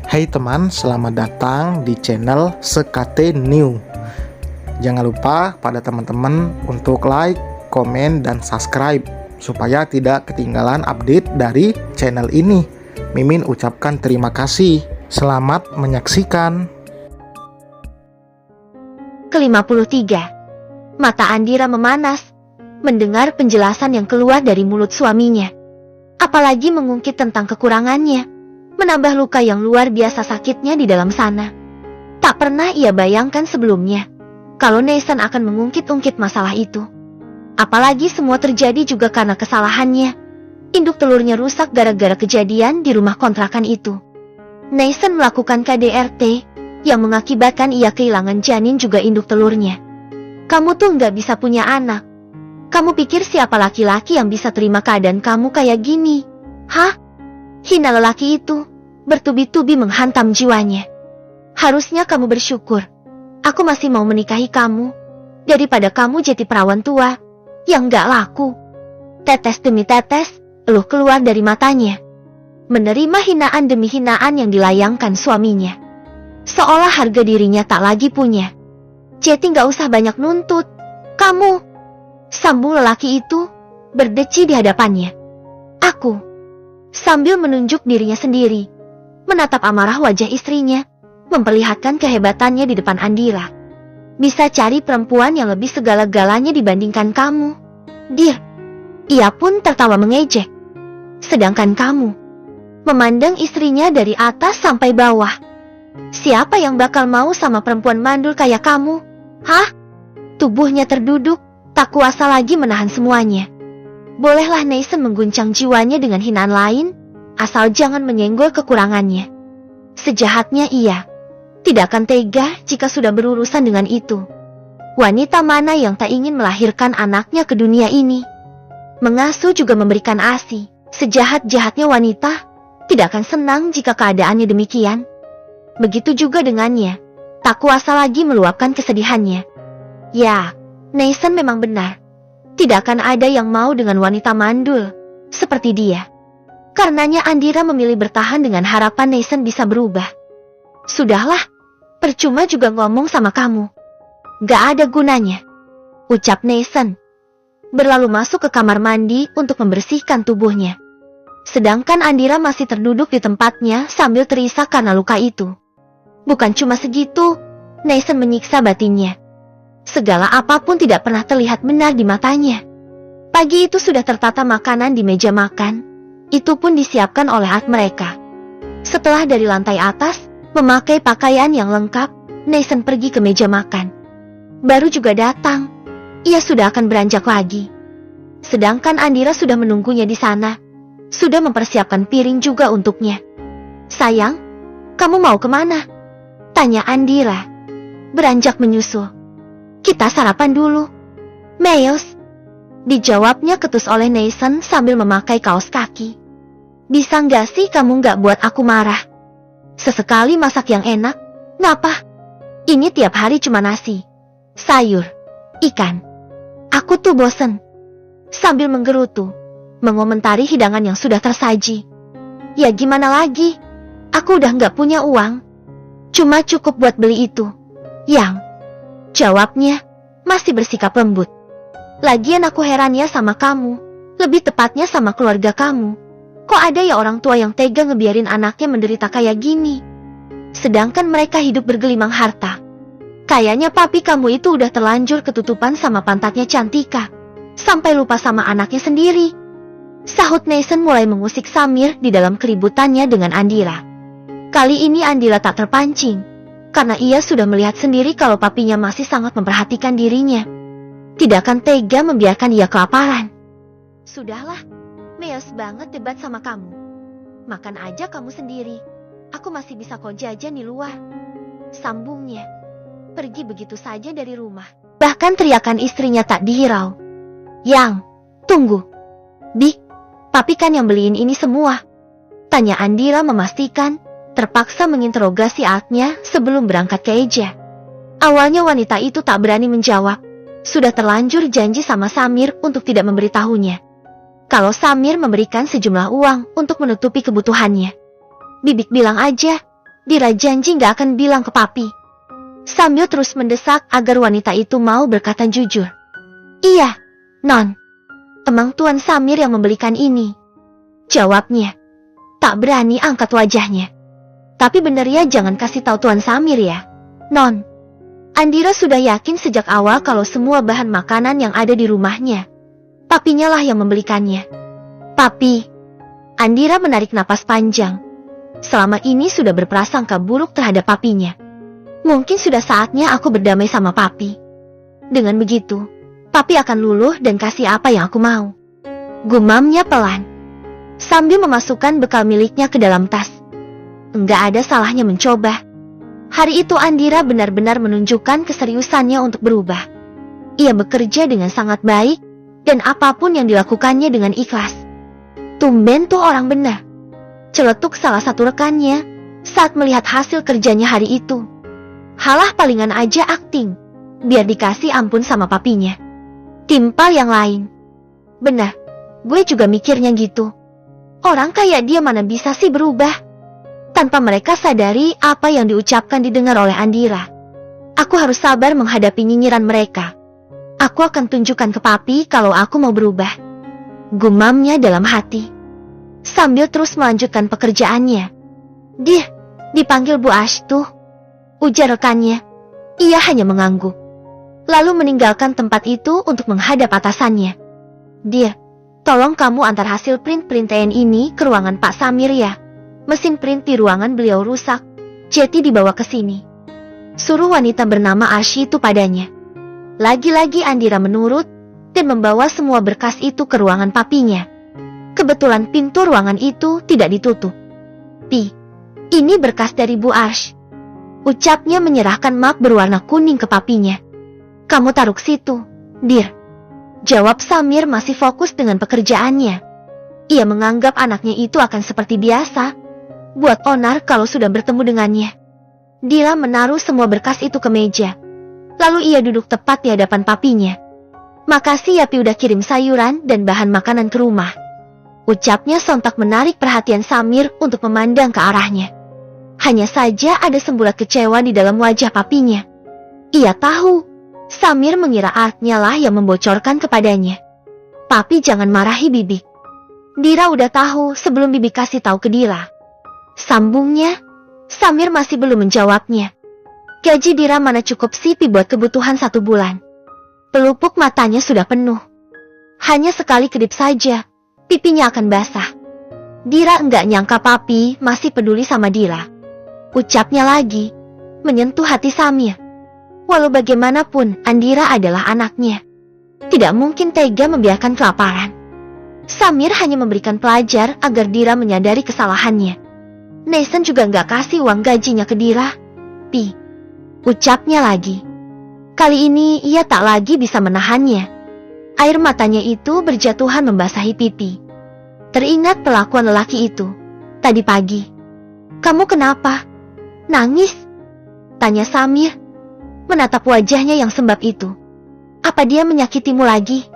Hai teman, selamat datang di channel Sekate New. Jangan lupa pada teman-teman untuk like, komen, dan subscribe supaya tidak ketinggalan update dari channel ini. Mimin ucapkan terima kasih. Selamat menyaksikan. Ke-53. Mata Andira memanas mendengar penjelasan yang keluar dari mulut suaminya. Apalagi mengungkit tentang kekurangannya, menambah luka yang luar biasa sakitnya di dalam sana. Tak pernah ia bayangkan sebelumnya kalau Nathan akan mengungkit-ungkit masalah itu. Apalagi semua terjadi juga karena kesalahannya. Induk telurnya rusak gara-gara kejadian di rumah kontrakan itu. Nathan melakukan KDRT yang mengakibatkan ia kehilangan janin juga induk telurnya. Kamu tuh nggak bisa punya anak. Kamu pikir siapa laki-laki yang bisa terima keadaan kamu kayak gini? Hah? Hina lelaki itu bertubi-tubi menghantam jiwanya. Harusnya kamu bersyukur aku masih mau menikahi kamu daripada kamu jadi perawan tua yang gak laku. Tetes demi tetes eluh keluar dari matanya. Menerima hinaan demi hinaan yang dilayangkan suaminya. Seolah harga dirinya tak lagi punya. Jeti gak usah banyak nuntut. Kamu, sambung lelaki itu berdeci di hadapannya. Aku, sambil menunjuk dirinya sendiri, menatap amarah wajah istrinya, memperlihatkan kehebatannya di depan Andira. Bisa cari perempuan yang lebih segala-galanya dibandingkan kamu, Dir. Ia pun tertawa mengejek. Sedangkan kamu, memandang istrinya dari atas sampai bawah. Siapa yang bakal mau sama perempuan mandul kayak kamu? Hah? Tubuhnya terduduk, tak kuasa lagi menahan semuanya. Bolehlah Nathan mengguncang jiwanya dengan hinaan lain, asal jangan menyenggol kekurangannya. Sejahatnya ia tidak akan tega jika sudah berurusan dengan itu. Wanita mana yang tak ingin melahirkan anaknya ke dunia ini? Mengasuh juga memberikan ASI. Sejahat-jahatnya wanita tidak akan senang jika keadaannya demikian. Begitu juga dengannya, tak kuasa lagi meluapkan kesedihannya. Ya, Nathan memang benar. Tidak akan ada yang mau dengan wanita mandul seperti dia. Karenanya Andira memilih bertahan dengan harapan Nathan bisa berubah. Sudahlah, percuma juga ngomong sama kamu. Gak ada gunanya, ucap Nathan. Berlalu masuk ke kamar mandi untuk membersihkan tubuhnya. Sedangkan Andira masih terduduk di tempatnya sambil terisak karena luka itu. Bukan cuma segitu, Nathan menyiksa batinnya. Segala apapun tidak pernah terlihat benar di matanya. Pagi itu sudah tertata makanan di meja makan. Itu pun disiapkan oleh mereka. Setelah dari lantai atas, memakai pakaian yang lengkap, Nathan pergi ke meja makan. Baru juga datang, ia sudah akan beranjak lagi. Sedangkan Andira sudah menunggunya di sana. Sudah mempersiapkan piring juga untuknya. Sayang, kamu mau kemana? Tanya Andira. Beranjak menyusul. Kita sarapan dulu. Meos. Dijawabnya ketus oleh Nathan sambil memakai kaos kaki. Bisa nggak sih kamu nggak buat aku marah? Sesekali masak yang enak, ngapa? Ini tiap hari cuma nasi, sayur, ikan. Aku tuh bosen. Sambil menggerutu, mengomentari hidangan yang sudah tersaji. Ya gimana lagi? Aku udah nggak punya uang. Cuma cukup buat beli itu. Yang jawabnya masih bersikap lembut. Lagian aku heran ya sama kamu. Lebih tepatnya sama keluarga kamu. Kok ada ya orang tua yang tega ngebiarin anaknya menderita kayak gini? Sedangkan mereka hidup bergelimang harta. Kayaknya papi kamu itu udah terlanjur ketutupan sama pantatnya Cantika. Sampai lupa sama anaknya sendiri. Sahut Nathan mulai mengusik Samir di dalam keributannya dengan Andira. Kali ini Andira tak terpancing. Karena ia sudah melihat sendiri kalau papinya masih sangat memperhatikan dirinya. Tidak akan tega membiarkan ia kelaparan. Sudahlah, meos banget debat sama kamu. Makan aja kamu sendiri. Aku masih bisa kok jajan di luar. Sambungnya. Pergi begitu saja dari rumah. Bahkan teriakan istrinya tak dihirau. Yang, tunggu. Bi, papi kan yang beliin ini semua. Tanya Andira memastikan, terpaksa menginterogasi adnya sebelum berangkat ke Eja. Awalnya wanita itu tak berani menjawab. Sudah terlanjur janji sama Samir untuk tidak memberitahunya. Kalau Samir memberikan sejumlah uang untuk menutupi kebutuhannya. Bibik bilang aja, Dira janji gak akan bilang ke papi. Sambil terus mendesak agar wanita itu mau berkata jujur. Iya, Non. Emang Tuan Samir yang membelikan ini. Jawabnya. Tak berani angkat wajahnya. Tapi bener ya, jangan kasih tahu Tuan Samir ya, Non. Andira sudah yakin sejak awal kalau semua bahan makanan yang ada di rumahnya, papinya lah yang membelikannya. Papi. Andira menarik napas panjang. Selama ini sudah berprasangka buruk terhadap papinya. Mungkin sudah saatnya aku berdamai sama papi. Dengan begitu, papi akan luluh dan kasih apa yang aku mau. Gumamnya pelan, sambil memasukkan bekal miliknya ke dalam tas. Enggak ada salahnya mencoba. Hari itu Andira benar-benar menunjukkan keseriusannya untuk berubah. Ia bekerja dengan sangat baik, dan apapun yang dilakukannya dengan ikhlas. Tumben tuh orang benar, celetuk salah satu rekannya saat melihat hasil kerjanya hari itu. Halah palingan aja akting, biar dikasih ampun sama papinya. Timpal yang lain. Benar, gue juga mikirnya gitu. Orang kayak dia mana bisa sih berubah? Tanpa mereka sadari apa yang diucapkan didengar oleh Andira. Aku harus sabar menghadapi nyinyiran mereka. Aku akan tunjukkan ke papi kalau aku mau berubah. Gumamnya dalam hati, sambil terus melanjutkan pekerjaannya. Dia dipanggil Bu Ash tuh, ujar rekannya. Ia hanya mengangguk, lalu meninggalkan tempat itu untuk menghadap atasannya. Dia, tolong kamu antar hasil print-printan ini ke ruangan Pak Samir ya. Mesin print di ruangan beliau rusak, jadi dibawa ke sini. Suruh wanita bernama Ash itu padanya. Lagi-lagi Andira menurut dan membawa semua berkas itu ke ruangan papinya. Kebetulan pintu ruangan itu tidak ditutup. Pi, ini berkas dari Bu Ash, ucapnya menyerahkan map berwarna kuning ke papinya. Kamu taruh situ, Dir. Jawab Samir masih fokus dengan pekerjaannya. Ia menganggap anaknya itu akan seperti biasa, buat onar kalau sudah bertemu dengannya. Dira menaruh semua berkas itu ke meja. Lalu ia duduk tepat di hadapan papinya. Makasih ya Pi udah kirim sayuran dan bahan makanan ke rumah. Ucapnya sontak menarik perhatian Samir untuk memandang ke arahnya. Hanya saja ada semburat kecewa di dalam wajah papinya. Ia tahu, Samir mengira artnya lah yang membocorkan kepadanya. Papi jangan marahi Bibi. Dira udah tahu sebelum Bibi kasih tahu ke Dira. Sambungnya, Samir masih belum menjawabnya. Gaji Dira mana cukup sih Pi buat kebutuhan 1 bulan. Pelupuk matanya sudah penuh. Hanya sekali kedip saja, pipinya akan basah. Dira enggak nyangka papi masih peduli sama Dira. Ucapnya lagi, menyentuh hati Samir. Walau bagaimanapun, Andira adalah anaknya. Tidak mungkin tega membiarkan kelaparan. Samir hanya memberikan pelajar agar Dira menyadari kesalahannya. Nathan juga nggak kasih uang gajinya ke Dira. Pi, ucapnya lagi. Kali ini ia tak lagi bisa menahannya. Air matanya itu berjatuhan membasahi pipi. Teringat perlakuan lelaki itu tadi pagi. Kamu kenapa? Nangis? Tanya Samir, menatap wajahnya yang sembab itu. Apa dia menyakitimu lagi?